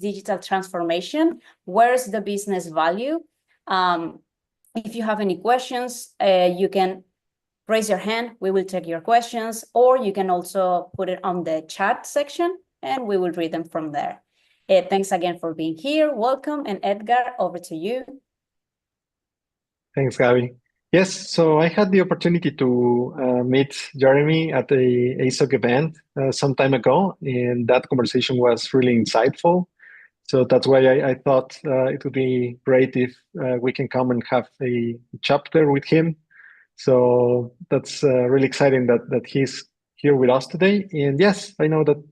digital transformation? Where's the business value? If you have any questions, you can raise your hand. We will take your questions, or you can also put it on the chat section and we will read them from there. Thanks again for being here. Welcome. And Edgar, over to you. Thanks, Gabby. Yes, so I had the opportunity to meet Jeremy at a ASOC event some time ago, and that conversation was really insightful. So that's why I thought it would be great if we can come and have a chapter with him. So that's really exciting that he's here with us today. And yes, I know that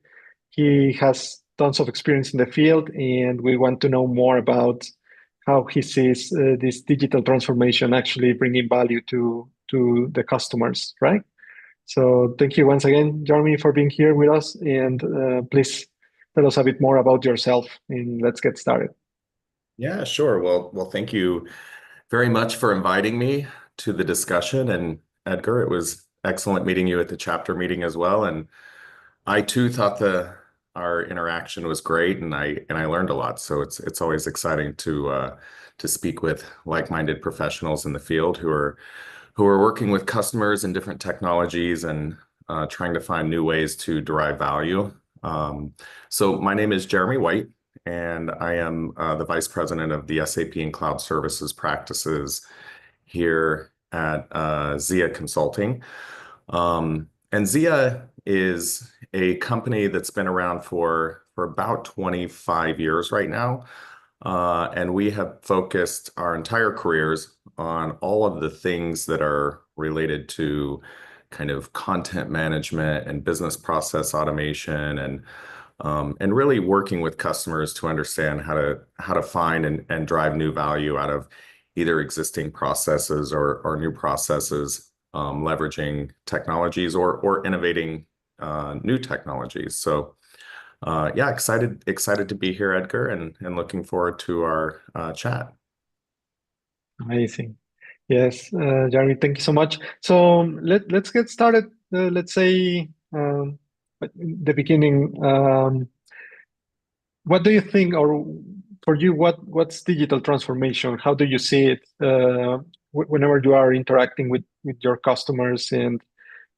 he has tons of experience in the field, and we want to know more about how he sees this digital transformation actually bringing value to the customers, right? So thank you once again, Jeremy, for being here with us. And please tell us a bit more about yourself, and let's get started. Yeah, sure. Well, thank you very much for inviting me to the discussion. And Edgar, it was excellent meeting you at the chapter meeting as well. And I too thought our interaction was great, and I learned a lot. So it's always exciting to speak with like-minded professionals in the field who are working with customers in different technologies and trying to find new ways to derive value. So my name is Jeremy White, and I am the Vice President of the SAP and Cloud Services practices here at Zia Consulting. And Zia is a company that's been around for about 25 years right now. And we have focused our entire careers on all of the things that are related to kind of content management and business process automation, and really working with customers to understand how to find and drive new value out of either existing processes or new processes, leveraging technologies or innovating new technologies. So yeah, excited to be here, Edgar, and looking forward to our chat. Amazing. Yes, Jeremy, thank you so much. So let's get started. Let's say at the beginning, what do you think, or for you, what's digital transformation? How do you see it whenever you are interacting with your customers, and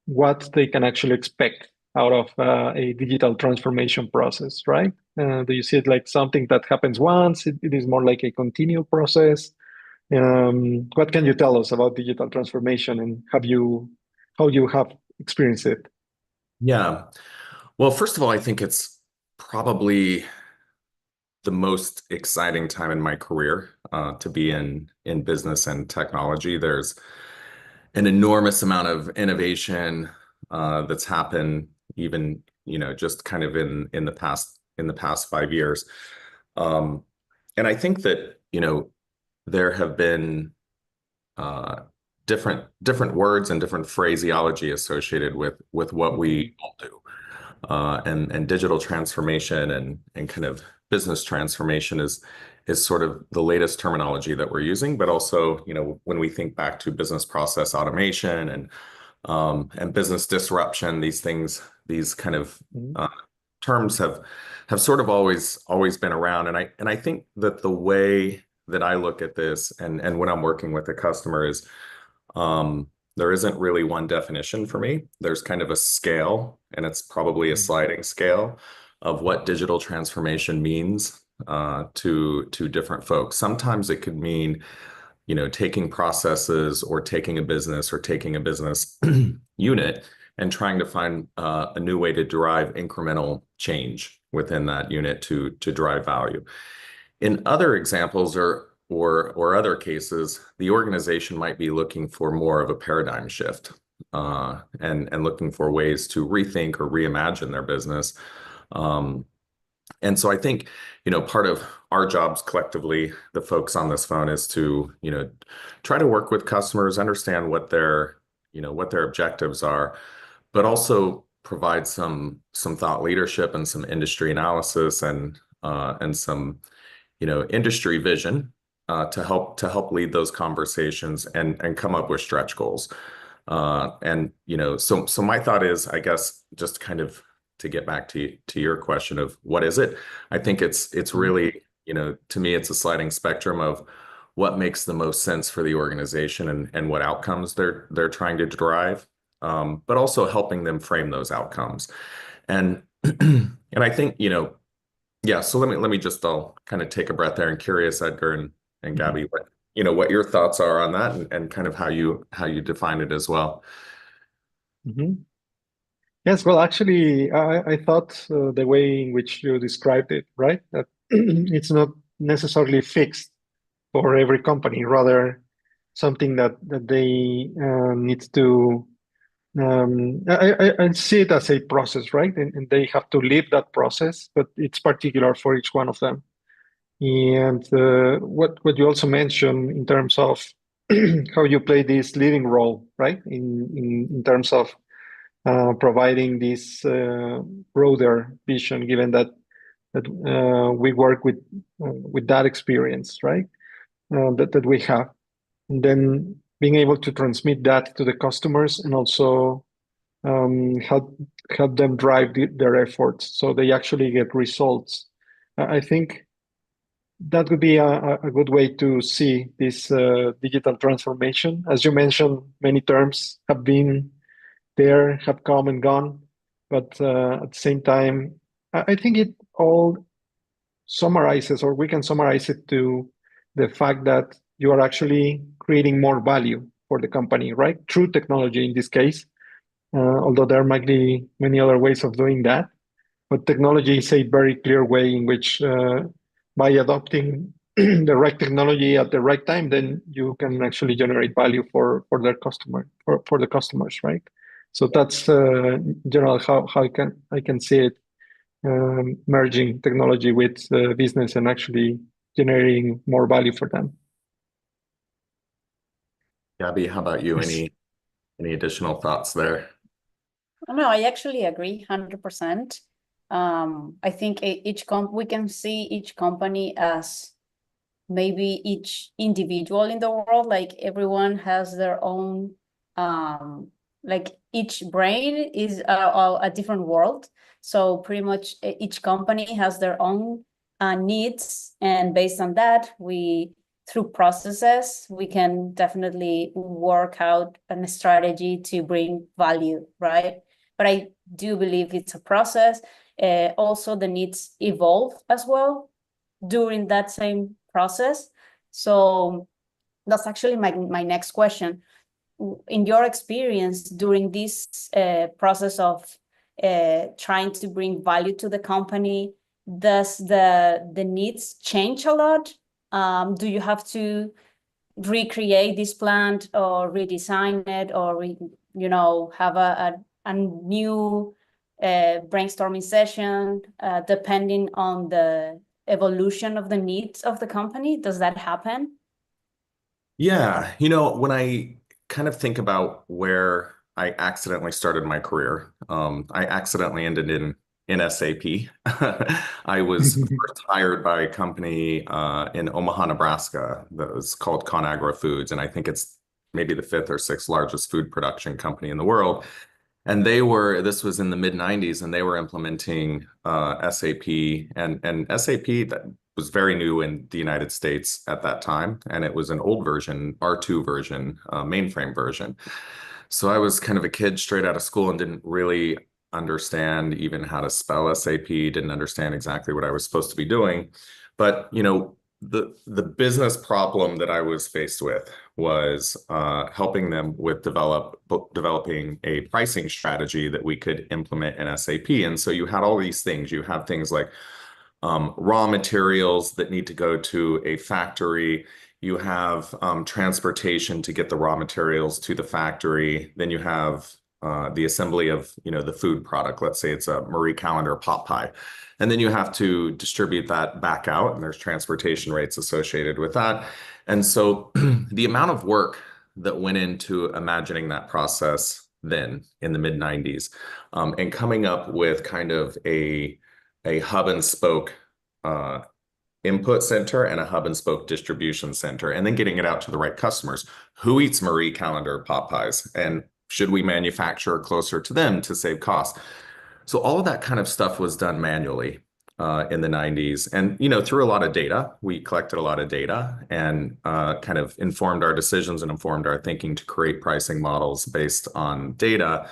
what they can actually expect out of a digital transformation process, right? Do you see it like something that happens once? It is more like a continual process. What can you tell us about digital transformation, and how you have experienced it? Yeah. Well, first of all, I think it's probably the most exciting time in my career to be in business and technology. There's an enormous amount of innovation that's happened, even just kind of in the past 5 years, and I think that there have been different words and different phraseology associated with what we all do, and digital transformation and kind of business transformation is sort of the latest terminology that we're using. But also, when we think back to business process automation and business disruption, these kind of terms have sort of always been around. And I think that the way that I look at this and when I'm working with a customer is there isn't really one definition for me. There's kind of a scale, and it's probably a sliding scale of what digital transformation means to different folks. Sometimes it could mean taking processes or taking a business unit and trying to find a new way to derive incremental change within that unit to drive value. In other examples or other cases, the organization might be looking for more of a paradigm shift and looking for ways to rethink or reimagine their business. And so I think, part of our jobs collectively, the folks on this phone, is to, try to work with customers, understand what their objectives are, but also provide some thought leadership and some industry analysis and some, industry vision to help lead those conversations and come up with stretch goals. So my thought is, I guess, just kind of to get back to your question of what is it? I think it's really, to me, it's a sliding spectrum of what makes the most sense for the organization and what outcomes they're trying to drive, but also helping them frame those outcomes. And and I think, yeah, so let me just, I'll kind of take a breath there, and curious, Edgar and Gabby, what your thoughts are on that, and kind of how you define it as well. Mhm. Yes, well, actually, I thought the way in which you described it, right? That it's not necessarily fixed for every company, rather something that they need to. I see it as a process, right? And they have to live that process, but it's particular for each one of them. And what you also mentioned in terms of how you play this leading role, right? In terms of providing this broader vision, given that we work with that experience, right? That we have, and then being able to transmit that to the customers, and also help them drive their efforts so they actually get results. I think that would be a good way to see this digital transformation. As you mentioned, many terms have been there, have come and gone, but at the same time, I think it all summarizes, or we can summarize it to the fact that you are actually creating more value for the company, right? Through technology in this case, although there might be many other ways of doing that. But technology is a very clear way in which, by adopting the right technology at the right time, then you can actually generate value for their customer, for the customers, right? So that's in general how I can see it, merging technology with business and actually generating more value for them. Gabby, how about you? Yes. Any additional thoughts there? No, I actually agree 100%. I think we can see each company as maybe each individual in the world, like everyone has their own, like each brain is a different world. So pretty much each company has their own needs, and based on that, through processes, we can definitely work out a strategy to bring value, right? But I do believe it's a process. Also, the needs evolve as well during that same process. So that's actually my next question. In your experience during this process of trying to bring value to the company, does the needs change a lot? Do you have to recreate this plant or redesign it, or have a new brainstorming session depending on the evolution of the needs of the company? Does that happen? Yeah, when I kind of think about where I accidentally started my career, I accidentally ended in SAP. I was first hired by a company in Omaha, Nebraska, that was called ConAgra Foods, and I think it's maybe the fifth or sixth largest food production company in the world. And this was in the mid 90s, and they were implementing SAP, and SAP that was very new in the United States at that time. And it was an old version, R2 version, mainframe version. So I was kind of a kid straight out of school and didn't really understand even how to spell SAP, didn't understand exactly what I was supposed to be doing. But, the business problem that I was faced with was helping them with developing a pricing strategy that we could implement in SAP. And so you had all these things. You have things like raw materials that need to go to a factory. You have transportation to get the raw materials to the factory. Then you have the assembly of the food product. Let's say it's a Marie Callender pot pie. And then you have to distribute that back out, and there's transportation rates associated with that. And so the amount of work that went into imagining that process then in the mid 90s, and coming up with kind of a hub and spoke input center and a hub and spoke distribution center, and then getting it out to the right customers. Who eats Marie Callender pot pies? And should we manufacture closer to them to save costs? So all of that kind of stuff was done manually in the 90s. And, through a lot of data, we collected a lot of data and kind of informed our decisions and informed our thinking to create pricing models based on data.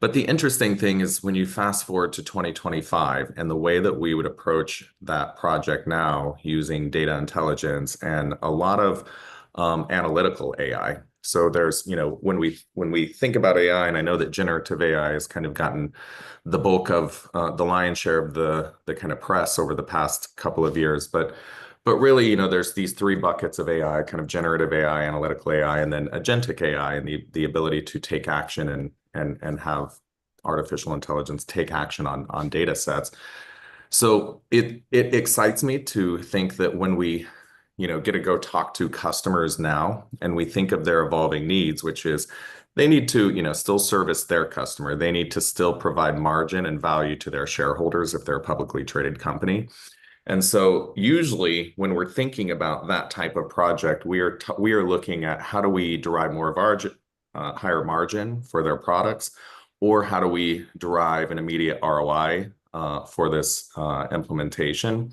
But the interesting thing is when you fast forward to 2025 and the way that we would approach that project now using data intelligence and a lot of analytical AI. So there's, when we think about AI, and I know that generative AI has kind of gotten the bulk of the lion's share of the kind of press over the past couple of years, but really, there's these three buckets of AI, kind of generative AI, analytical AI, and then agentic AI, and the ability to take action and have artificial intelligence take action on data sets. So it excites me to think that when we get to go talk to customers now and we think of their evolving needs, which is they need to still service their customer. They need to still provide margin and value to their shareholders if they're a publicly traded company. And so usually when we're thinking about that type of project, we are looking at how do we derive more of our higher margin for their products, or how do we derive an immediate ROI for this implementation.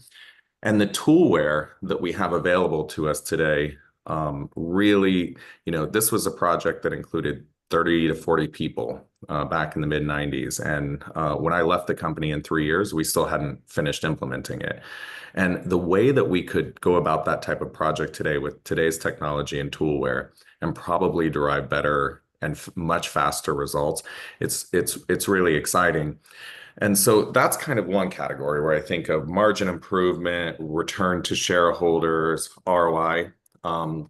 And the toolware that we have available to us today, really, this was a project that included 30 to 40 people back in the mid 90s. And when I left the company in 3 years, we still hadn't finished implementing it. And the way that we could go about that type of project today with today's technology and toolware and probably derive better and much faster results, it's really exciting. And so that's kind of one category where I think of margin improvement, return to shareholders, ROI, and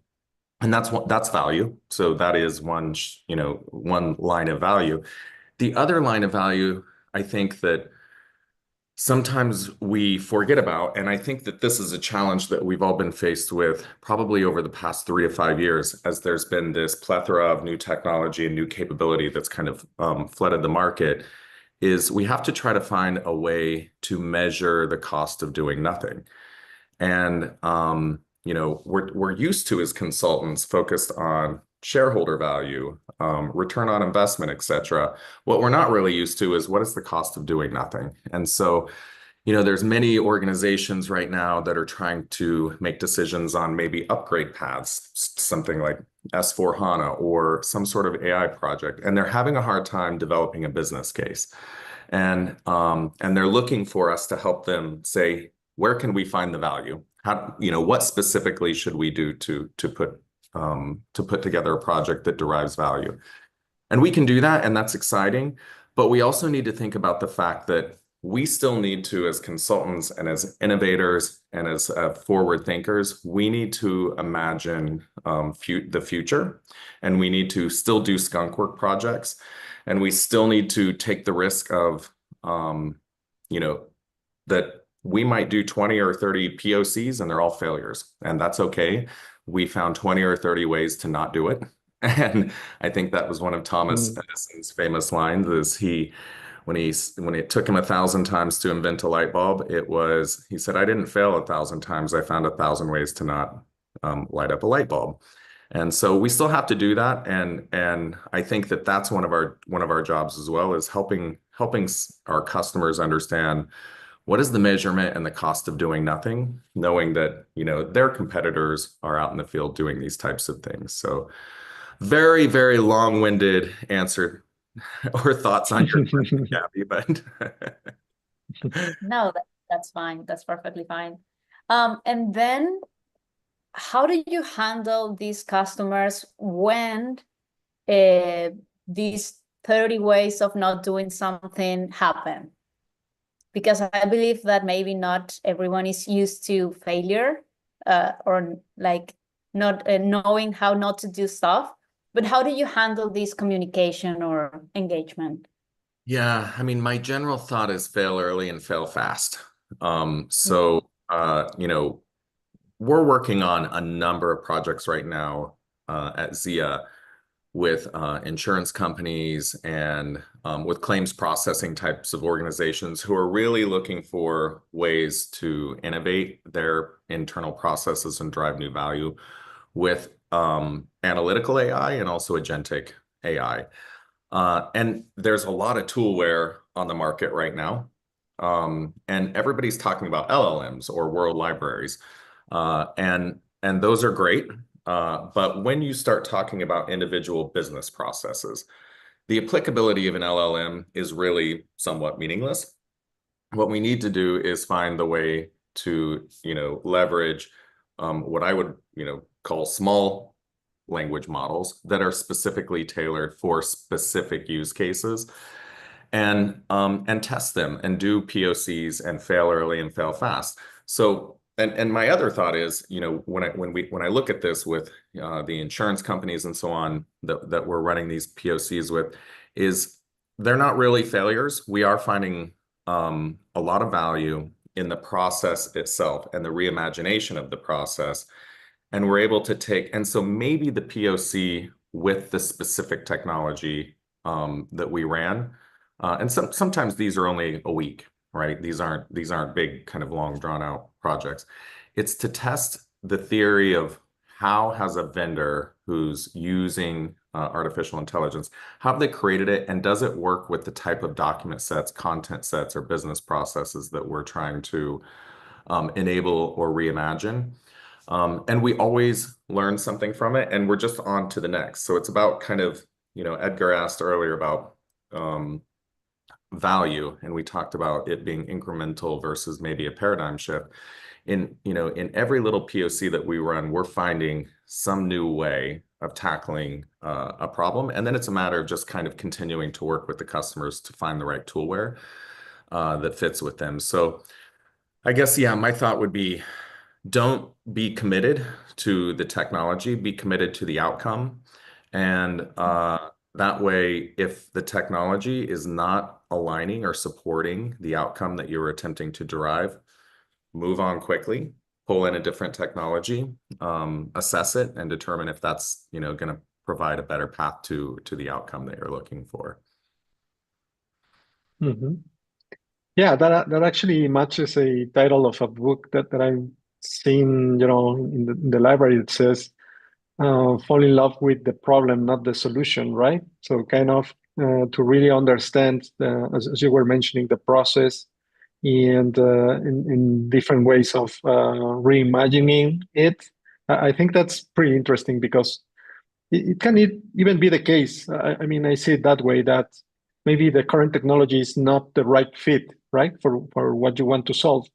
that's value. So that is one line of value. The other line of value, I think that sometimes we forget about, and I think that this is a challenge that we've all been faced with probably over the past 3 to 5 years, as there's been this plethora of new technology and new capability that's kind of flooded the market, is we have to try to find a way to measure the cost of doing nothing. And we're used to, as consultants, focused on shareholder value, return on investment, et cetera. What we're not really used to is what is the cost of doing nothing. And so, there's many organizations right now that are trying to make decisions on maybe upgrade paths, something like S/4HANA or some sort of AI project, and they're having a hard time developing a business case. And they're looking for us to help them say, where can we find the value? What specifically should we do to put together a project that derives value? And we can do that, and that's exciting. But we also need to think about the fact that we still need to, as consultants and as innovators and as forward thinkers, we need to imagine the future, and we need to still do skunkwork projects, and we still need to take the risk of, that we might do 20 or 30 POCs and they're all failures, and that's okay. We found 20 or 30 ways to not do it. And I think that was one of Thomas Edison's famous lines, is when it took him 1,000 times to invent a light bulb, he said, I didn't fail 1,000 times. I found 1,000 ways to not light up a light bulb. And so we still have to do that. And I think that that's one of our jobs as well, is helping our customers understand what is the measurement and the cost of doing nothing, knowing that, their competitors are out in the field doing these types of things. So very, very long-winded answer or thoughts on your question, Gabby, but No, that's fine. That's perfectly fine. And then how do you handle these customers when these 30 ways of not doing something happen? Because I believe that maybe not everyone is used to failure or like not knowing how not to do stuff. But how do you handle this communication or engagement? Yeah, I mean, my general thought is fail early and fail fast. We're working on a number of projects right now at Zia with insurance companies and with claims processing types of organizations who are really looking for ways to innovate their internal processes and drive new value with analytical AI and also agentic AI. And there's a lot of toolware on the market right now. And everybody's talking about LLMs or world libraries. And those are great. But when you start talking about individual business processes, the applicability of an LLM is really somewhat meaningless. What we need to do is find the way to, leverage what I would, call small language models that are specifically tailored for specific use cases, and test them and do POCs and fail early and fail fast. So, and my other thought is, when I look at this with the insurance companies and so on that we're running these POCs with, is they're not really failures. We are finding a lot of value in the process itself and the reimagination of the process. And we're able to take, and so maybe the POC with the specific technology that we ran, and sometimes these are only a week, right? These aren't big kind of long drawn out projects. It's to test the theory of how has a vendor who's using artificial intelligence, how have they created it, and does it work with the type of document sets, content sets, or business processes that we're trying to enable or reimagine? And we always learn something from it, and we're just on to the next. So it's about kind of, Edgar asked earlier about value, and we talked about it being incremental versus maybe a paradigm shift. In every little POC that we run, we're finding some new way of tackling a problem, and then it's a matter of just kind of continuing to work with the customers to find the right toolware that fits with them. So I guess, yeah, my thought would be, don't be committed to the technology, be committed to the outcome. And that way, if the technology is not aligning or supporting the outcome that you were attempting to derive, move on quickly, pull in a different technology, assess it, and determine if that's, going to provide a better path to the outcome that you're looking for. Mm-hmm. Yeah, that actually matches a title of a book that I've seen, in the library. It says, "Fall in love with the problem, not the solution." Right? So kind of to really understand, as you were mentioning, the process and in different ways of reimagining it. I think that's pretty interesting because it can even be the case. I mean, I see it that way, that maybe the current technology is not the right fit, right, for what you want to solve.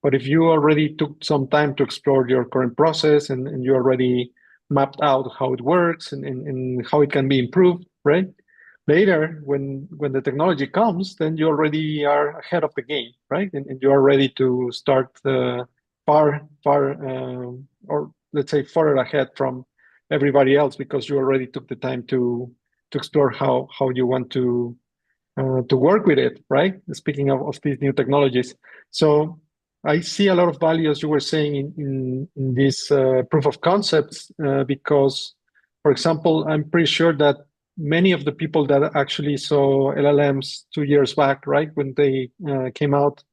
But if you already took some time to explore your current process and you already mapped out how it works and how it can be improved, right? Later, when the technology comes, then you already are ahead of the game, right? And you are ready to start far, or let's say further ahead from everybody else, because you already took the time to explore how you want to work with it, right? Speaking of these new technologies. So I see a lot of value, as you were saying, in this proof of concepts, because, for example, I'm pretty sure that many of the people that actually saw LLMs 2 years back, right, when they came out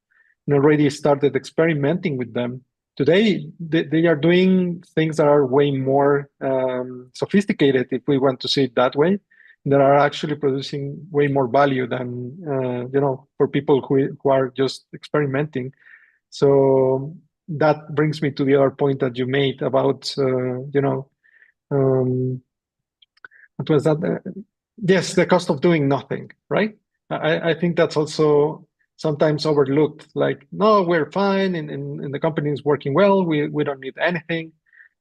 and already started experimenting with them, today they are doing things that are way more sophisticated, if we want to see it that way, that are actually producing way more value than for people who are just experimenting. So that brings me to the other point that you made about what was that? Yes, the cost of doing nothing, right? I think that's also sometimes overlooked. Like, no, we're fine, and the company is working well. We don't need anything.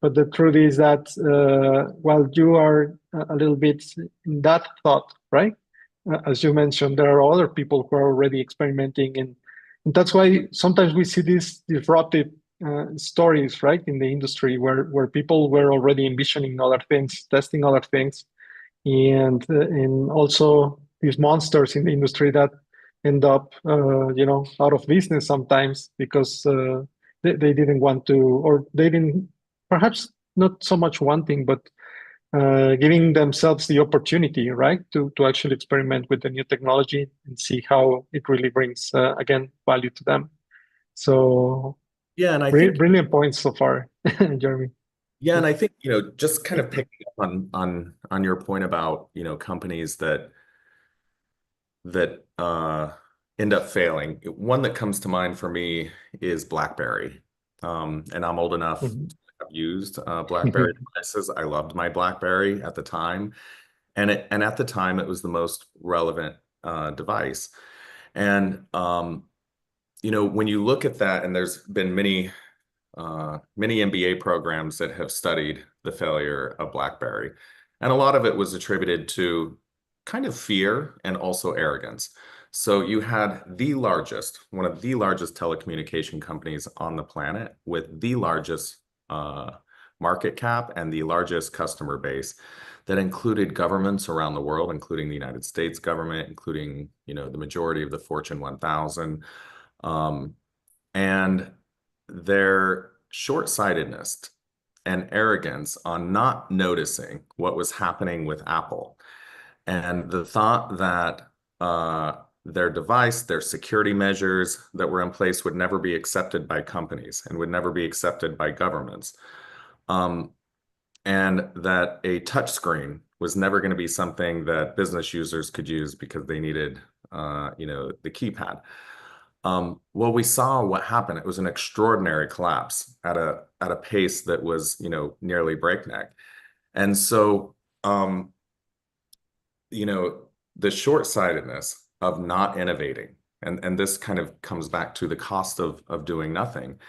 But the truth is that while you are a little bit in that thought, right? As you mentioned, there are other people who are already experimenting, and that's why sometimes we see these disruptive stories, right, in the industry where people were already envisioning other things, testing other things, and also these monsters in the industry that end up out of business sometimes because they didn't want to, or they didn't, perhaps not so much wanting, but giving themselves the opportunity, right, to actually experiment with the new technology and see how it really brings again value to them. So yeah, and I think brilliant points so far, Jeremy. Yeah, and I think, just kind of picking up on your point about, companies that that end up failing. One that comes to mind for me is BlackBerry. And I'm old enough to have used BlackBerry devices. I loved my BlackBerry at the time. And at the time, it was the most relevant device. And, when you look at that, and there's been many MBA programs that have studied the failure of BlackBerry. And a lot of it was attributed to kind of fear and also arrogance. So you had one of the largest telecommunication companies on the planet with the largest market cap and the largest customer base that included governments around the world, including the United States government, including, the majority of the Fortune 1000. And their short-sightedness and arrogance on not noticing what was happening with Apple, and the thought that their device, their security measures that were in place would never be accepted by companies and would never be accepted by governments. And that a touchscreen was never going to be something that business users could use because they needed, the keypad. Well, we saw what happened. It was an extraordinary collapse at a pace that was, nearly breakneck. And so, the short-sightedness of not innovating, and this kind of comes back to the cost of doing nothing.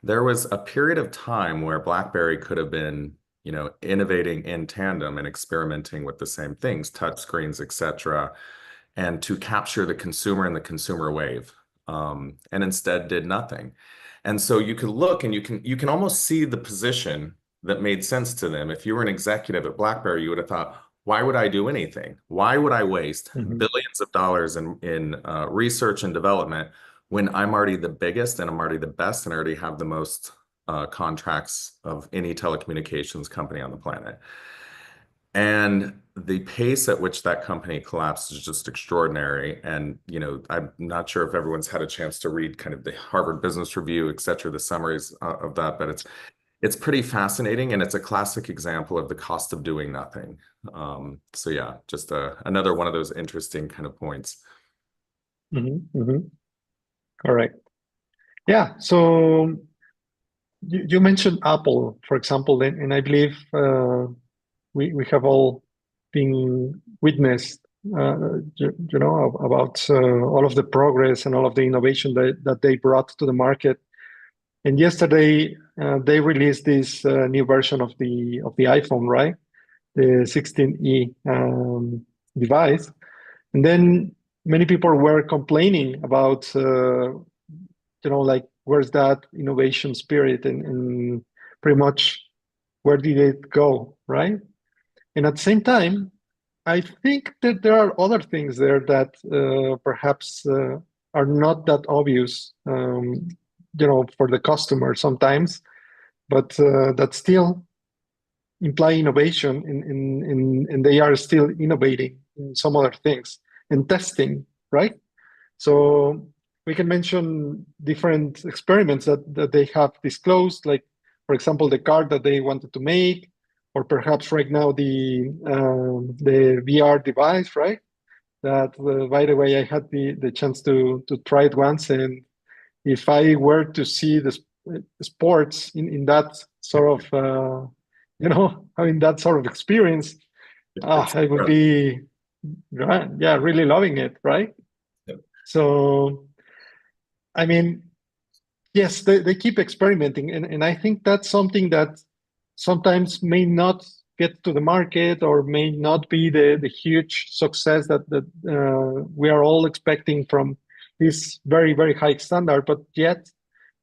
There was a period of time where BlackBerry could have been, innovating in tandem and experimenting with the same things, touch screens, etc., and to capture the consumer and the consumer wave. And instead did nothing. And so you could look and you can almost see the position that made sense to them. If you were an executive at BlackBerry, you would have thought, why would I do anything? Why would I waste billions of dollars in research and development when I'm already the biggest and I'm already the best and I already have the most contracts of any telecommunications company on the planet? And the pace at which that company collapsed is just extraordinary. And, I'm not sure if everyone's had a chance to read kind of the Harvard Business Review, et cetera, the summaries of that, but it's pretty fascinating. And it's a classic example of the cost of doing nothing. So yeah, just another one of those interesting kind of points. Correct. Yeah. So you mentioned Apple, for example, and I believe we have all been witnessed, about all of the progress and all of the innovation that they brought to the market. And yesterday, they released this new version of the iPhone, right? The 16E device. And then many people were complaining about, like, where's that innovation spirit and pretty much where did it go, right? And at the same time, I think that there are other things there that perhaps are not that obvious, for the customer sometimes, but that still imply innovation and they are still innovating in some other things and testing, right? So we can mention different experiments that they have disclosed, like, for example, the car that they wanted to make, or perhaps right now the VR device, right? That, by the way, I had the chance to try it once, and if I were to see the sports in that sort of, having that sort of experience, I would be, really loving it, right? Yep. So, I mean, yes, they keep experimenting, and I think that's something that sometimes may not get to the market or may not be the huge success that we are all expecting from this very, very high standard, but yet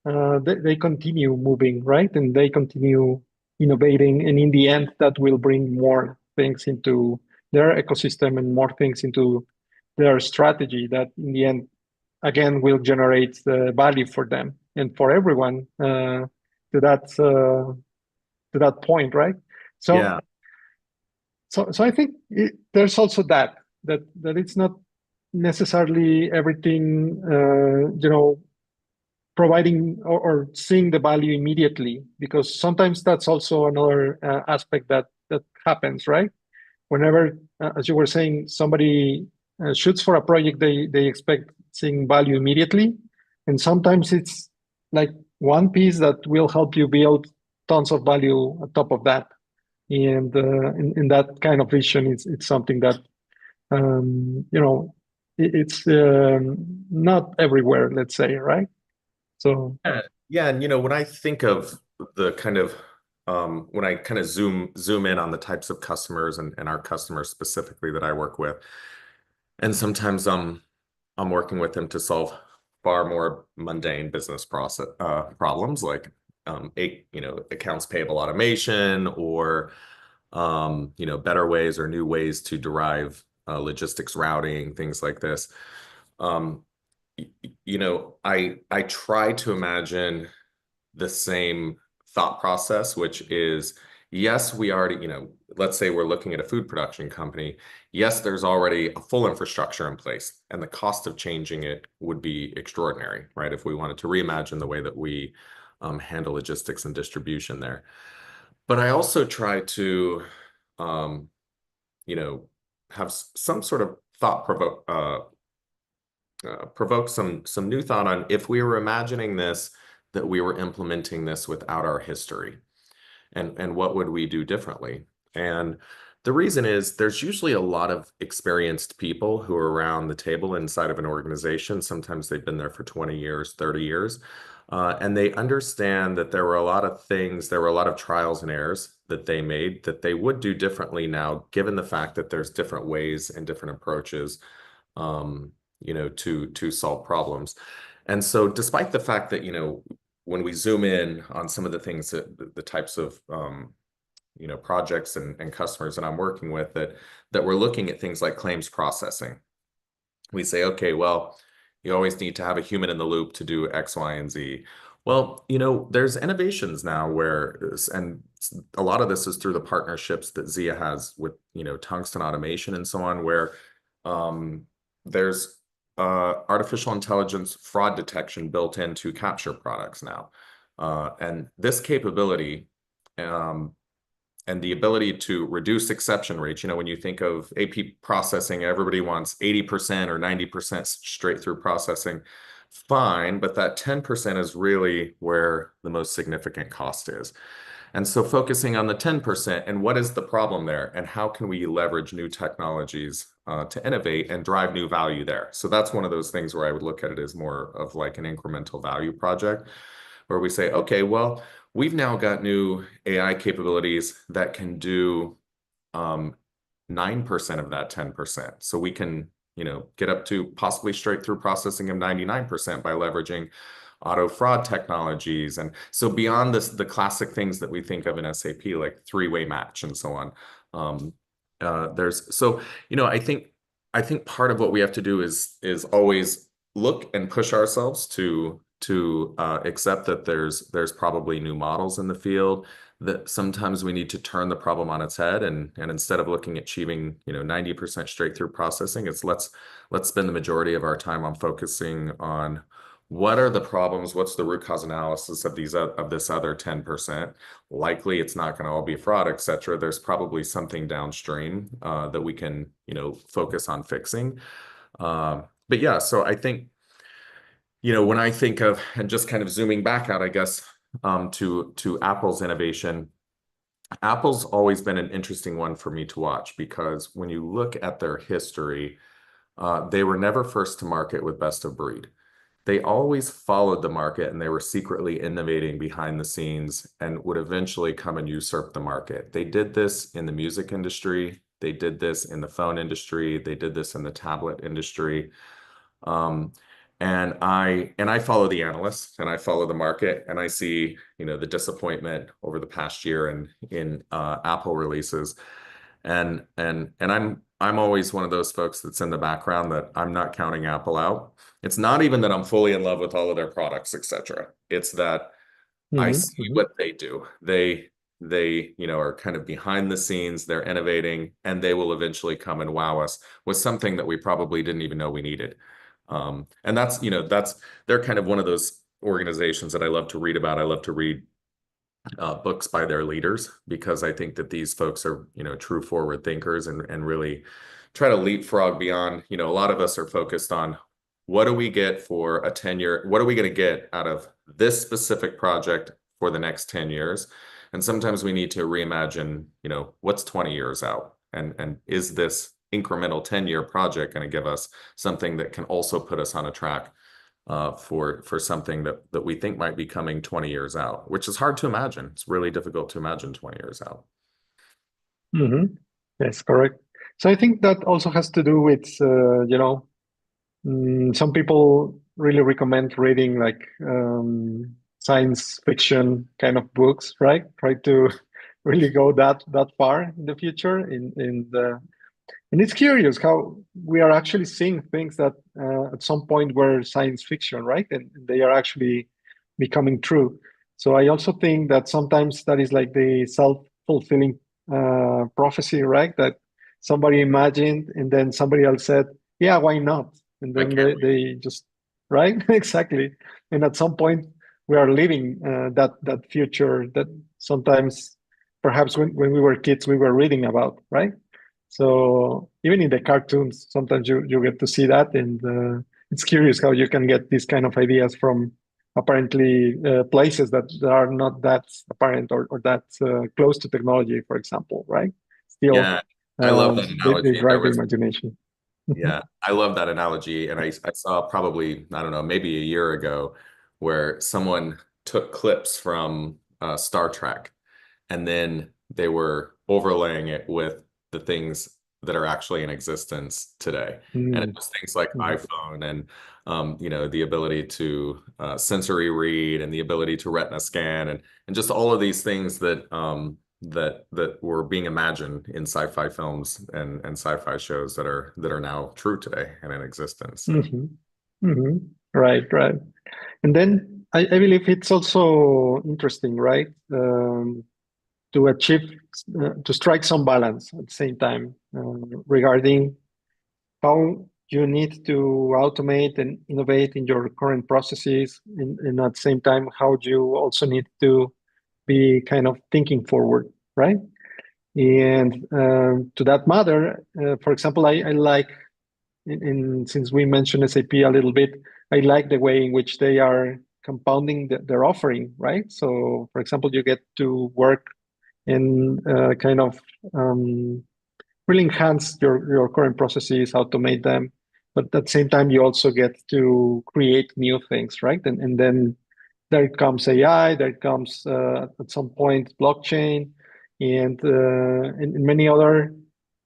they continue moving, right? And they continue innovating, and in the end, that will bring more things into their ecosystem and more things into their strategy that in the end, again, will generate the value for them and for everyone to that point, right? So, yeah. So I think there's also that it's not necessarily everything, providing or seeing the value immediately, because sometimes that's also another aspect that happens, right? Whenever, as you were saying, somebody shoots for a project, they expect seeing value immediately, and sometimes it's like one piece that will help you build tons of value on top of that. And in that kind of vision, it's something that it's not everywhere, let's say, right? So Yeah, and when I think of the kind of when I kind of zoom in on the types of customers and our customers specifically that I work with, and sometimes I'm working with them to solve far more mundane business process problems like accounts payable automation or better ways or new ways to derive logistics routing, things like this. I try to imagine the same thought process, which is, yes, we already, let's say we're looking at a food production company. Yes, there's already a full infrastructure in place, and the cost of changing it would be extraordinary, right? If we wanted to reimagine the way that we handle logistics and distribution there. But I also try to, have some sort of thought provoke some new thought on if we were imagining this, that we were implementing this without our history, and what would we do differently? And the reason is there's usually a lot of experienced people who are around the table inside of an organization. Sometimes they've been there for 20 years, 30 years, and they understand that there were a lot of things, there were a lot of trials and errors that they made that they would do differently now, given the fact that there's different ways and different approaches to solve problems. And so despite the fact that, when we zoom in on some of the things that the types of, projects and customers that I'm working with, that we're looking at things like claims processing. We say, okay, well, you always need to have a human in the loop to do X, Y, and Z. Well, there's innovations now and a lot of this is through the partnerships that Zia has with, Tungsten Automation and so on, where there's artificial intelligence fraud detection built into capture products now. And this capability and the ability to reduce exception rates, when you think of AP processing, everybody wants 80% or 90% straight through processing. Fine, but that 10% is really where the most significant cost is. And so focusing on the 10% and what is the problem there and how can we leverage new technologies to innovate and drive new value there. So that's one of those things where I would look at it as more of like an incremental value project where we say, okay, well, we've now got new AI capabilities that can do 9% of that 10%. So we can, get up to possibly straight through processing of 99% by leveraging auto fraud technologies. And so beyond this, the classic things that we think of in SAP, like three-way match and so on. I think part of what we have to do is always look and push ourselves to accept that there's probably new models in the field, that sometimes we need to turn the problem on its head, and instead of looking at achieving 90% straight through processing, it's let's spend the majority of our time on focusing on what are the problems, what's the root cause analysis of this other 10%. Likely it's not going to all be fraud, etc. There's probably something downstream that we can focus on fixing. But yeah, so I think when I think of, and just kind of zooming back out, I guess, to Apple's innovation, Apple's always been an interesting one for me to watch, because when you look at their history, they were never first to market with best of breed. They always followed the market, and they were secretly innovating behind the scenes and would eventually come and usurp the market. They did this in the music industry. They did this in the phone industry. They did this in the tablet industry. And I follow the analysts and I follow the market, and I see, the disappointment over the past year in Apple releases. And I'm always one of those folks that's in the background, that I'm not counting Apple out. It's not even that I'm fully in love with all of their products, etc. It's that I see what they do. They are kind of behind the scenes, they're innovating, and they will eventually come and wow us with something that we probably didn't even know we needed. And they're kind of one of those organizations that I love to read about. I love to read books by their leaders, because I think that these folks are, true forward thinkers and really try to leapfrog beyond, a lot of us are focused on what do we get for a 10-year, what are we going to get out of this specific project for the next 10 years? And sometimes we need to reimagine, what's 20 years out? And is this incremental 10-year project going to give us something that can also put us on a track for something that we think might be coming 20 years out, which is hard to imagine. It's really difficult to imagine 20 years out. Mm-hmm. Yes, correct. So I think that also has to do with, some people really recommend reading like science fiction kind of books, right? Try to really go that far in the future. And it's curious how we are actually seeing things that at some point were science fiction, right? And they are actually becoming true. So I also think that sometimes that is like the self-fulfilling prophecy, right? That somebody imagined and then somebody else said, yeah, why not? And then they just, right? Exactly. And at some point we are living that future that sometimes perhaps when we were kids, we were reading about, right? So even in the cartoons, sometimes you get to see that, and it's curious how you can get these kind of ideas from apparently places that are not that apparent or that close to technology, for example, right? Still, Yeah, I love that they analogy. drive the imagination. Yeah, I love that analogy. And I saw probably, I don't know, maybe a year ago where someone took clips from Star Trek and then they were overlaying it with the things that are actually in existence today. And it was things like iPhone and, the ability to sensory read and the ability to retina scan and just all of these things that that were being imagined in sci-fi films and sci-fi shows that are now true today and in existence. So. Right. And then I believe it's also interesting, right? To achieve, to strike some balance at the same time regarding how you need to automate and innovate in your current processes, and at the same time, how you also need to be kind of thinking forward, right? And to that matter, for example, I like, since we mentioned SAP a little bit, I like the way in which they are compounding their offering, right? So, for example, you get to work and kind of really enhance your current processes, automate them. But at the same time, you also get to create new things, right? And then there comes AI, there comes at some point blockchain, and many other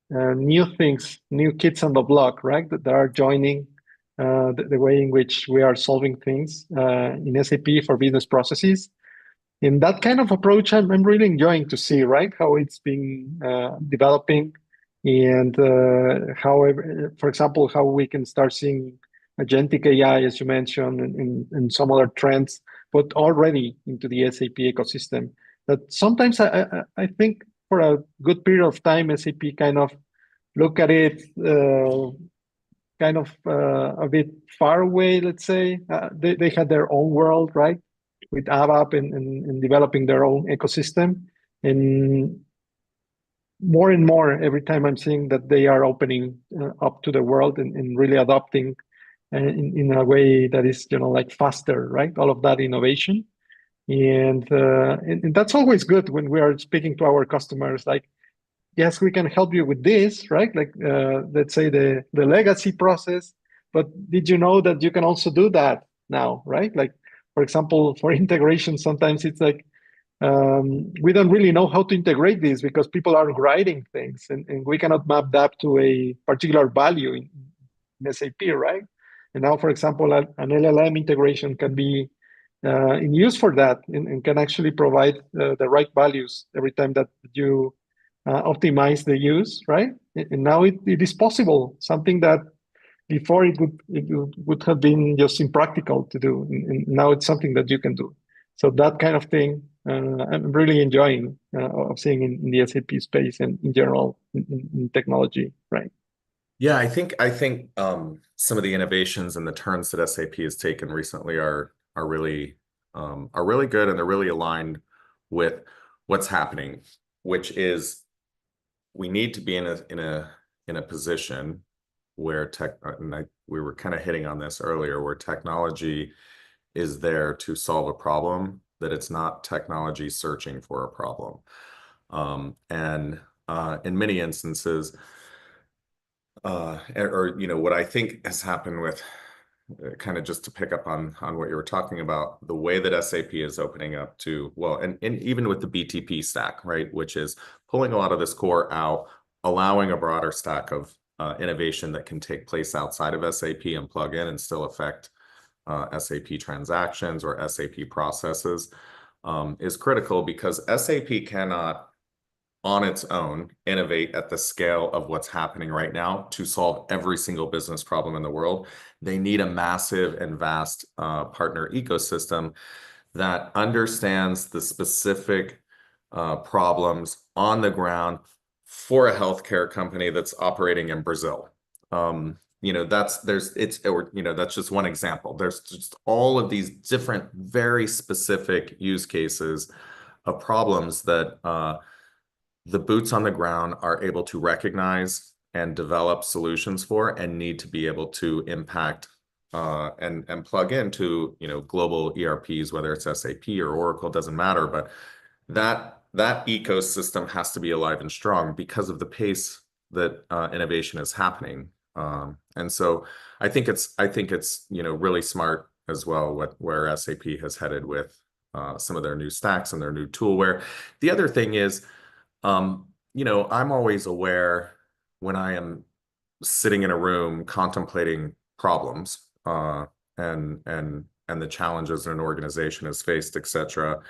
new things, new kids on the block, right? That are joining the way in which we are solving things in SAP for business processes. In that kind of approach, I'm really enjoying to see, right, how it's been developing, and how, for example, how we can start seeing agentic AI, as you mentioned, and some other trends, but already into the SAP ecosystem. That sometimes I think for a good period of time, SAP kind of look at it a bit far away, let's say. They had their own world, right? With ABAP and developing their own ecosystem. And more every time I'm seeing that they are opening up to the world and really adopting in a way that is, like faster, right? All of that innovation. And that's always good when we are speaking to our customers, like, yes, we can help you with this, right? Like, let's say the legacy process, but did you know that you can also do that now, right? Like, for example, for integration, sometimes it's like, we don't really know how to integrate this because people are writing things and we cannot map that to a particular value in SAP, right? And now, for example, an LLM integration can be in use for that and can actually provide the right values every time that you optimize the use, right? And now it is possible, something that before it would have been just impractical to do. And now it's something that you can do. So that kind of thing, I'm really enjoying of seeing in the SAP space and in general in technology, right? Yeah, I think some of the innovations and the turns that SAP has taken recently are really good, and they're really aligned with what's happening, which is we need to be in in a position where we were kind of hitting on this earlier, where technology is there to solve a problem, that it's not technology searching for a problem. And in many instances, what I think has happened with kind of just to pick up on what you were talking about, the way that SAP is opening up to, well, and even with the BTP stack, right, which is pulling a lot of this core out, allowing a broader stack of innovation that can take place outside of SAP and plug in and still affect SAP transactions or SAP processes is critical, because SAP cannot on its own innovate at the scale of what's happening right now to solve every single business problem in the world. They need a massive and vast partner ecosystem that understands the specific problems on the ground for a healthcare company that's operating in Brazil. That's just one example. There's just all of these different, very specific use cases of problems that the boots on the ground are able to recognize and develop solutions for, and need to be able to impact and plug into global ERPs, whether it's SAP or Oracle, doesn't matter. But that ecosystem has to be alive and strong because of the pace that innovation is happening. And so I think it's really smart as well where SAP has headed with some of their new stacks and their new toolware. The other thing is, I'm always aware when I am sitting in a room contemplating problems and the challenges an organization has faced, etc.,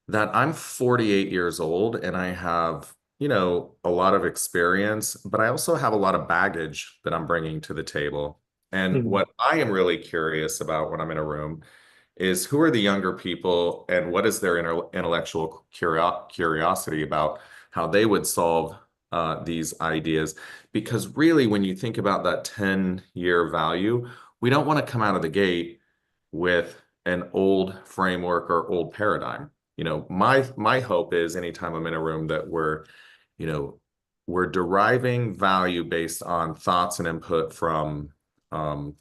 that I'm 48 years old and I have a lot of experience, but I also have a lot of baggage that I'm bringing to the table. And what I am really curious about when I'm in a room is, who are the younger people and what is their intellectual curiosity about how they would solve these ideas? Because really, when you think about that 10-year value, we don't want to come out of the gate with an old framework or old paradigm. My hope is, anytime I'm in a room, that we're deriving value based on thoughts and input from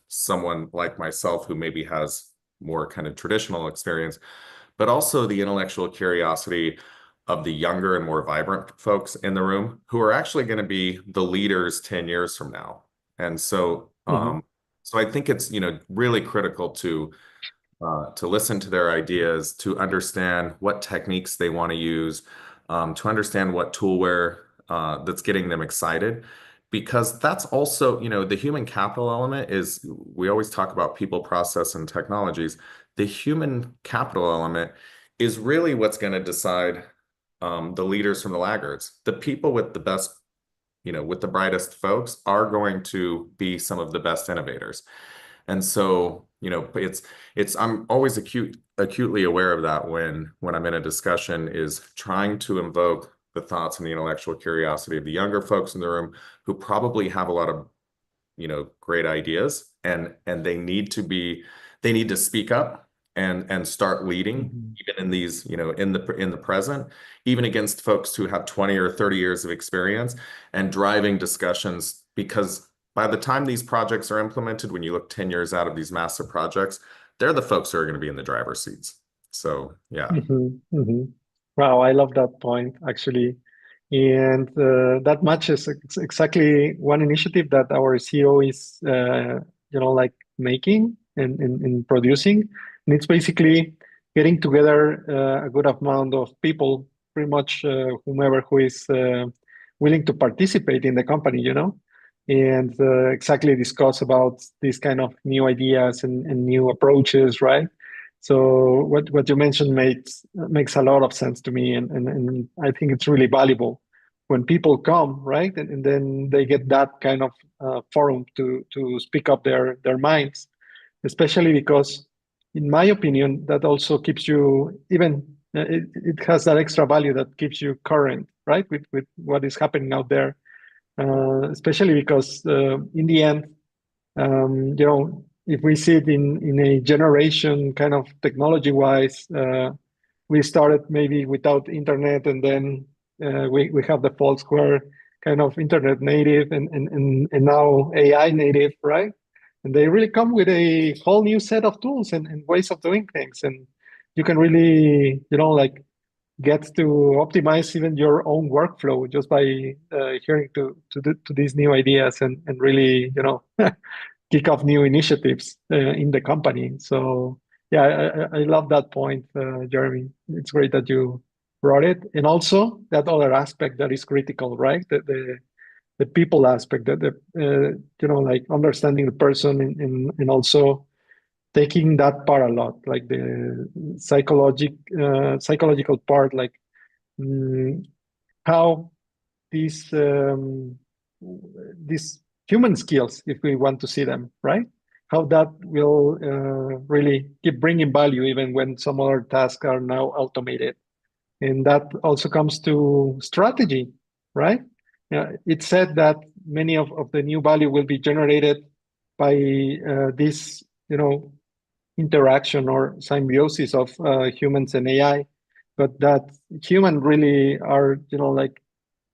someone like myself, who maybe has more kind of traditional experience, but also the intellectual curiosity of the younger and more vibrant folks in the room, who are actually going to be the leaders 10 years from now. And so, so I think it's, really critical to listen to their ideas, to understand what techniques they want to use, to understand what toolware that's getting them excited. Because that's also, the human capital element is, we always talk about people, process, and technologies. The human capital element is really what's going to decide the leaders from the laggards. The people with the best, with the brightest folks are going to be some of the best innovators. And so, I'm always acutely aware of that when I'm in a discussion, is trying to invoke the thoughts and the intellectual curiosity of the younger folks in the room, who probably have a lot of, great ideas, and they need to speak up and start leading, even in these, in the present, even against folks who have 20 or 30 years of experience, and driving discussions. Because by the time these projects are implemented, when you look 10 years out of these massive projects, they're the folks who are going to be in the driver's seats. So, yeah. Wow, I love that point, actually. And that matches exactly one initiative that our CEO is, making and producing. And it's basically getting together a good amount of people, pretty much whomever who is willing to participate in the company, and exactly discuss about these kind of new ideas and new approaches, right? So what you mentioned makes a lot of sense to me, and I think it's really valuable when people come, right, and then they get that kind of forum to speak up their minds, especially because, in my opinion, that also keeps you even. It has that extra value that keeps you current, right, with what is happening out there, especially because in the end, if we see it in a generation kind of technology wise, we started maybe without internet, and then we have the folks who are kind of internet native and now AI native, right? And they really come with a whole new set of tools and ways of doing things. And you can really, like get to optimize even your own workflow just by hearing to these new ideas and really, kick off new initiatives in the company. So yeah, I love that point, Jeremy. It's great that you brought it, and also that other aspect that is critical, right? The people aspect, that the like understanding the person and also taking that part a lot, like the psychological part, like mm, how these these human skills, if we want to see them, right? How that will really keep bringing value even when some other tasks are now automated. And that also comes to strategy, right? It's said that many of the new value will be generated by this, interaction or symbiosis of humans and AI, but that human really are, like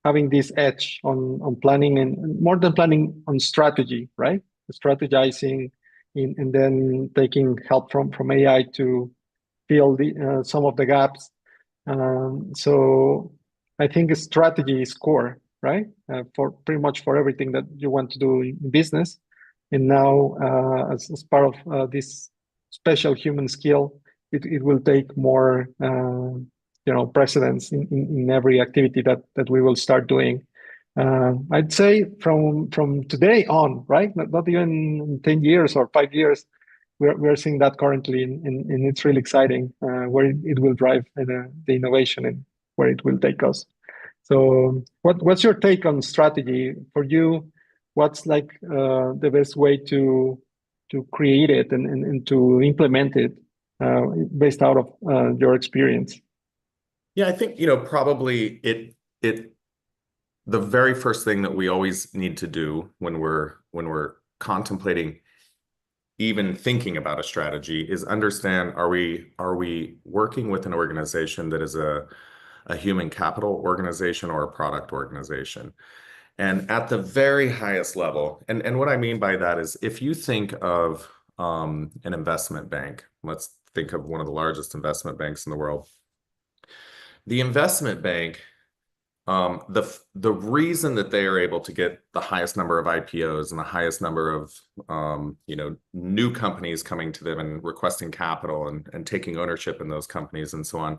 having this edge on planning and more than planning on strategy, right? Strategizing and then taking help from AI to fill some of the gaps. So I think strategy is core, right? For pretty much for everything that you want to do in business. And now, as part of this special human skill, it will take more, precedence in every activity that we will start doing. I'd say from today on, right? Not even in 10 years or 5 years, we're seeing that currently, and it's really exciting where it will drive the innovation and where it will take us. So, what's your take on strategy for you? What's like the best way to create it and to implement it based out of your experience? Yeah, I think, probably the very first thing that we always need to do when we're contemplating, even thinking about a strategy, is understand, are we working with an organization that is a human capital organization or a product organization? And at the very highest level, and what I mean by that is, if you think of an investment bank, let's think of one of the largest investment banks in the world. The investment bank, the reason that they are able to get the highest number of IPOs and the highest number of new companies coming to them and requesting capital and taking ownership in those companies and so on,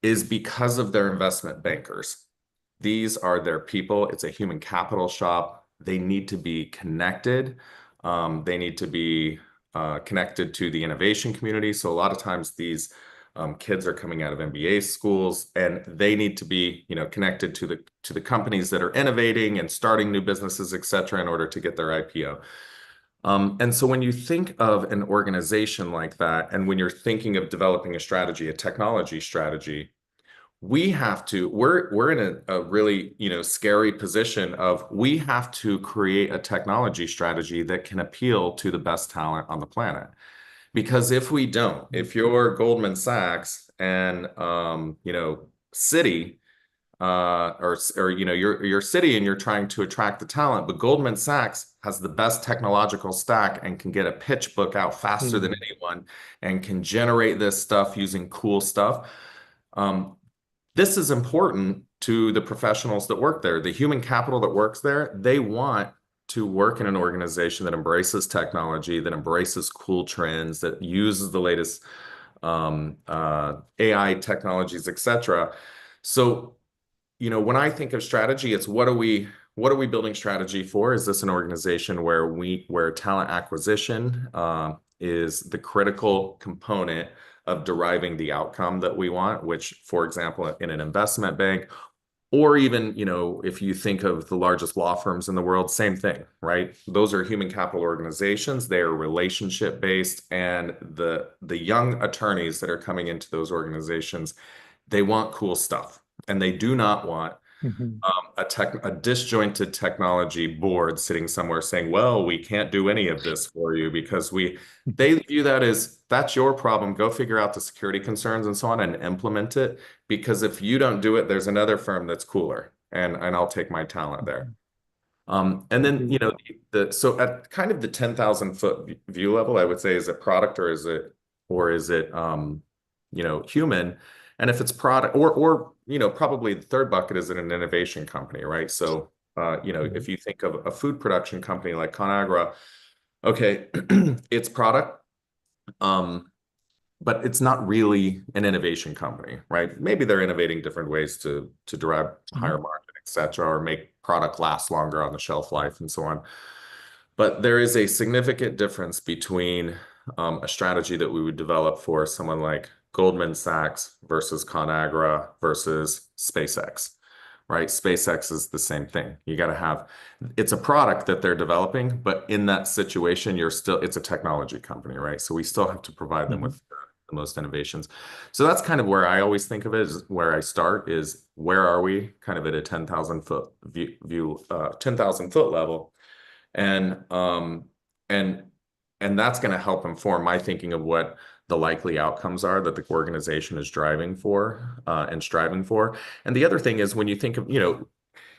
is because of their investment bankers. These are their people. It's a human capital shop. They need to be connected. They need to be connected to the innovation community. So a lot of times these kids are coming out of MBA schools, and they need to be, connected to the companies that are innovating and starting new businesses, et cetera, in order to get their IPO. And so when you think of an organization like that, and when you're thinking of developing a strategy, a technology strategy, we're in a really, scary position of, we have to create a technology strategy that can appeal to the best talent on the planet. Because if we don't, if you're Goldman Sachs and Citi, or you're Citi and you're trying to attract the talent, but Goldman Sachs has the best technological stack and can get a pitch book out faster than anyone and can generate this stuff using cool stuff. This is important to the professionals that work there. The human capital that works there, they want to work in an organization that embraces technology, that embraces cool trends, that uses the latest AI technologies, et cetera. So, when I think of strategy, it's what are we building strategy for? Is this an organization where talent acquisition is the critical component of deriving the outcome that we want, which, for example, in an investment bank, or even, if you think of the largest law firms in the world, same thing, right? Those are human capital organizations. They are relationship based, and the young attorneys that are coming into those organizations, they want cool stuff, and they do not want a disjointed technology board sitting somewhere saying, well, we can't do any of this for you because they view that as, that's your problem. Go figure out the security concerns and so on and implement it. Because if you don't do it, there's another firm that's cooler and I'll take my talent there. And then, you know, so at kind of the 10,000 foot view level, I would say, is it product or is it you know, human? And if it's product or, you know, probably the third bucket is an innovation company, right? So, you know, if you think of a food production company like ConAgra, okay, it's product, but it's not really an innovation company, right? Maybe they're innovating different ways to derive higher margin, et cetera, or make product last longer on the shelf life and so on. But there is a significant difference between a strategy that we would develop for someone like Goldman Sachs versus ConAgra versus SpaceX, right? SpaceX is the same thing. You got to have, it's a product that they're developing, but in that situation, it's a technology company, right? So we still have to provide them with the most innovations. So that's kind of where I always think of it, is where I start is where are we kind of at a 10,000 foot view, 10,000 foot level. And that's going to help inform my thinking of what the likely outcomes are that the organization is driving for and striving for. And the other thing is when you think of, you know,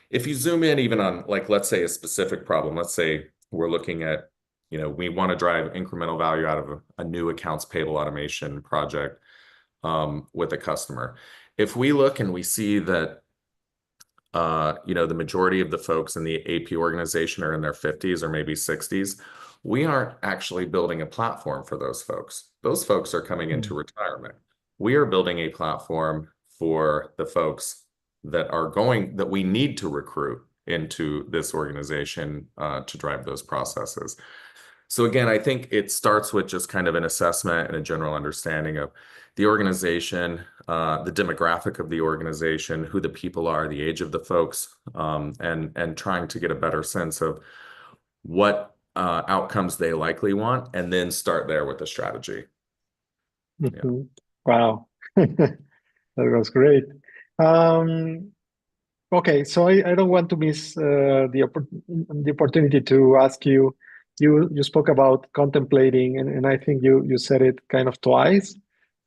if you zoom in even on, like, let's say a specific problem, let's say we're looking at, you know, we want to drive incremental value out of a new accounts payable automation project with a customer. If we look and we see that, you know, the majority of the folks in the AP organization are in their 50s or maybe 60s, we aren't actually building a platform for those folks. Those folks are coming into retirement. We are building a platform for the folks that we need to recruit into this organization to drive those processes. So again, I think it starts with just kind of an assessment and a general understanding of the organization, the demographic of the organization, who the people are, the age of the folks, and trying to get a better sense of what outcomes they likely want, and then start there with the strategy. Yeah. Wow, that was great. Okay, so I don't want to miss the opportunity to ask you. You spoke about contemplating, and I think you said it kind of twice.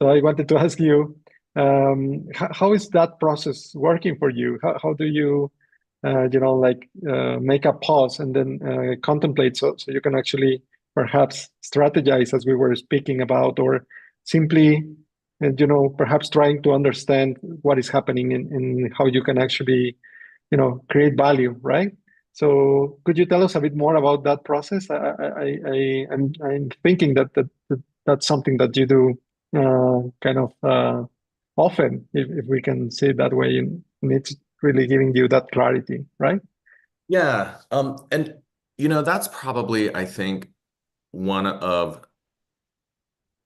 So I wanted to ask you, how is that process working for you? How do you, you know, like make a pause and then contemplate so you can actually perhaps strategize as we were speaking about, or simply, you know, perhaps trying to understand what is happening and how you can actually, you know, create value, right? So could you tell us a bit more about that process? I'm thinking that's something that you do kind of often, if we can say it that way, and it's really giving you that clarity, right? Yeah. And you know, that's probably, I think, one of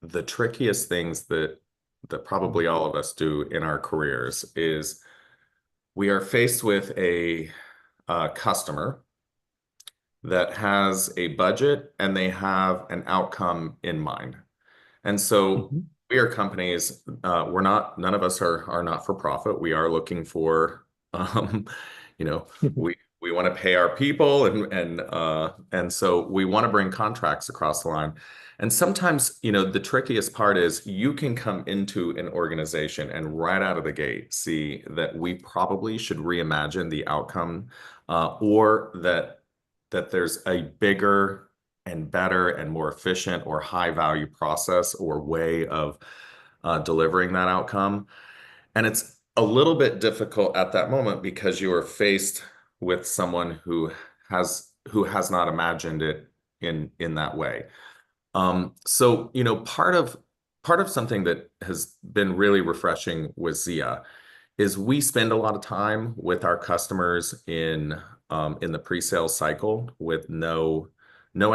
the trickiest things that probably all of us do in our careers is we are faced with a customer that has a budget and they have an outcome in mind. And so we are companies, none of us are not for profit. We are looking for, you know, we want to pay our people and so we want to bring contracts across the line. And sometimes, you know, the trickiest part is you can come into an organization and right out of the gate see that we probably should reimagine the outcome, or that there's a bigger and better and more efficient or high value process or way of delivering that outcome. And it's a little bit difficult at that moment because you are faced with someone who has not imagined it in that way. So, you know, part of something that has been really refreshing with Zia is we spend a lot of time with our customers in the pre-sales cycle with no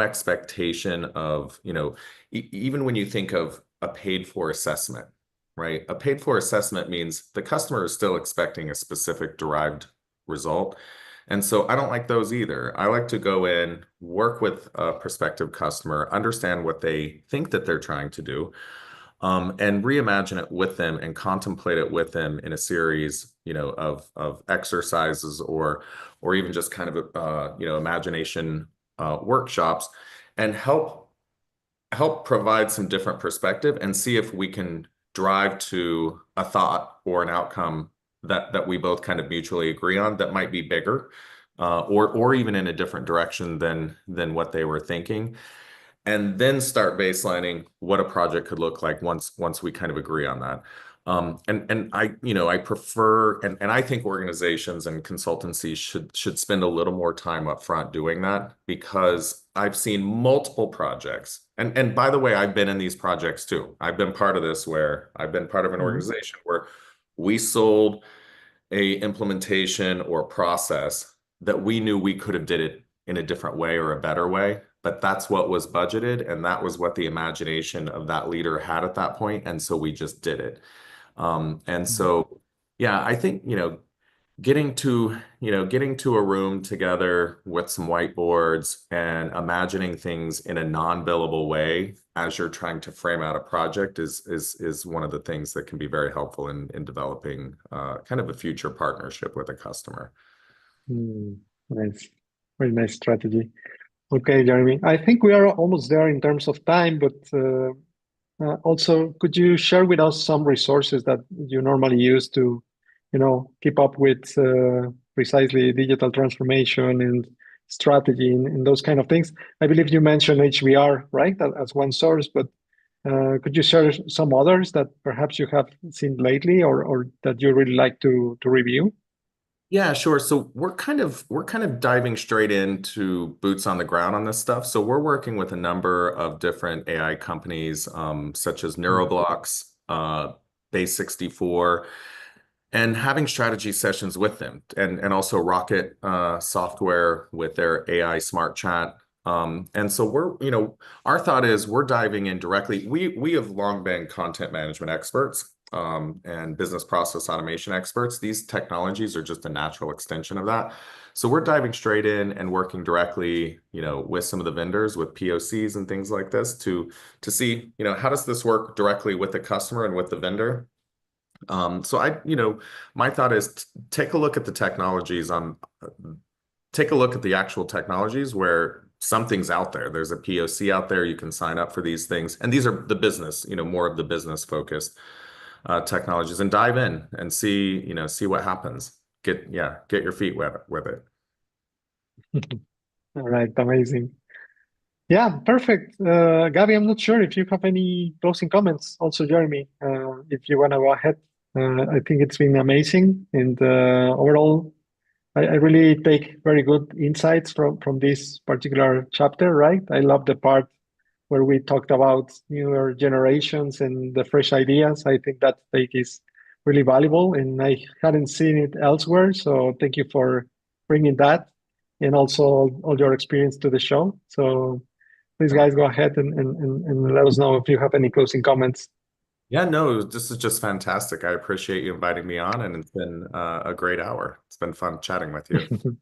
expectation of, you know, even when you think of a paid for assessment, right? A paid for assessment means the customer is still expecting a specific derived result. And so I don't like those either. I like to go in, work with a prospective customer, understand what they think that they're trying to do, and reimagine it with them and contemplate it with them in a series, you know, of exercises or even just kind of you know, imagination workshops, and help provide some different perspective and see if we can drive to a thought or an outcome that we both kind of mutually agree on that might be bigger, or even in a different direction than what they were thinking, and then start baselining what a project could look like once we kind of agree on that. And I prefer, and I think organizations and consultancies should spend a little more time up front doing that, because I've seen multiple projects. And by the way, I've been in these projects too. I've been part of this, where I've been part of an organization where we sold a implementation or process that we knew we could have did it in a different way or a better way, but that's what was budgeted, and that was what the imagination of that leader had at that point, and so we just did it. And so, yeah, I think, getting to a room together with some whiteboards and imagining things in a non-billable way as you're trying to frame out a project is one of the things that can be very helpful in developing kind of a future partnership with a customer. Nice. Very nice strategy. Okay, Jeremy. I think we are almost there in terms of time, but also, could you share with us some resources that you normally use to, keep up with precisely digital transformation and strategy and those kind of things? I believe you mentioned HBR, right, as one source, but could you share some others that perhaps you have seen lately or that you really like to review? Yeah, sure. So we're kind of diving straight into boots on the ground on this stuff. So we're working with a number of different AI companies, such as Neuroblocks, Base64, and having strategy sessions with them, and also Rocket Software with their AI Smart Chat. And so our thought is we're diving in directly. We have long been content management experts, and business process automation experts. These technologies are just a natural extension of that. So we're diving straight in and working directly, with some of the vendors with POCs and things like this to see, how does this work directly with the customer and with the vendor? So my thought is take a look at the technologies take a look at the actual technologies where something's out there. There's a POC out there. You can sign up for these things. And these are the business, more of the business focused technologies, and dive in and see what happens. Get your feet wet with it. All right, amazing. Yeah, perfect. Gabby, I'm not sure if you have any closing comments. Also, Jeremy, if you want to go ahead. I think it's been amazing, and overall, I really take very good insights from this particular chapter, right? I love the part where we talked about newer generations and the fresh ideas. I think that take is really valuable, and I hadn't seen it elsewhere. So thank you for bringing that, and also all your experience to the show. So please, guys, go ahead and let us know if you have any closing comments. Yeah, no, this is just fantastic. I appreciate you inviting me on, and it's been a great hour. It's been fun chatting with you.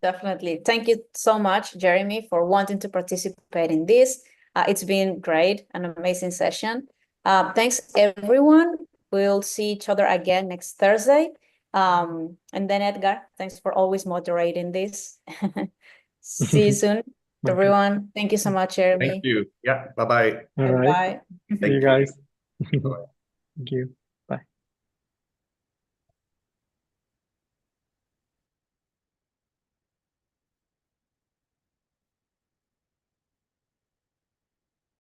Definitely. Thank you so much, Jeremy, for wanting to participate in this. It's been great, an amazing session. Thanks, everyone. We'll see each other again next Thursday. And then Edgar, thanks for always moderating this. See you soon, everyone. Thank you so much, Jeremy. Thank you. Yeah, bye-bye. All right. Bye. See you guys. Bye-bye. Thank you.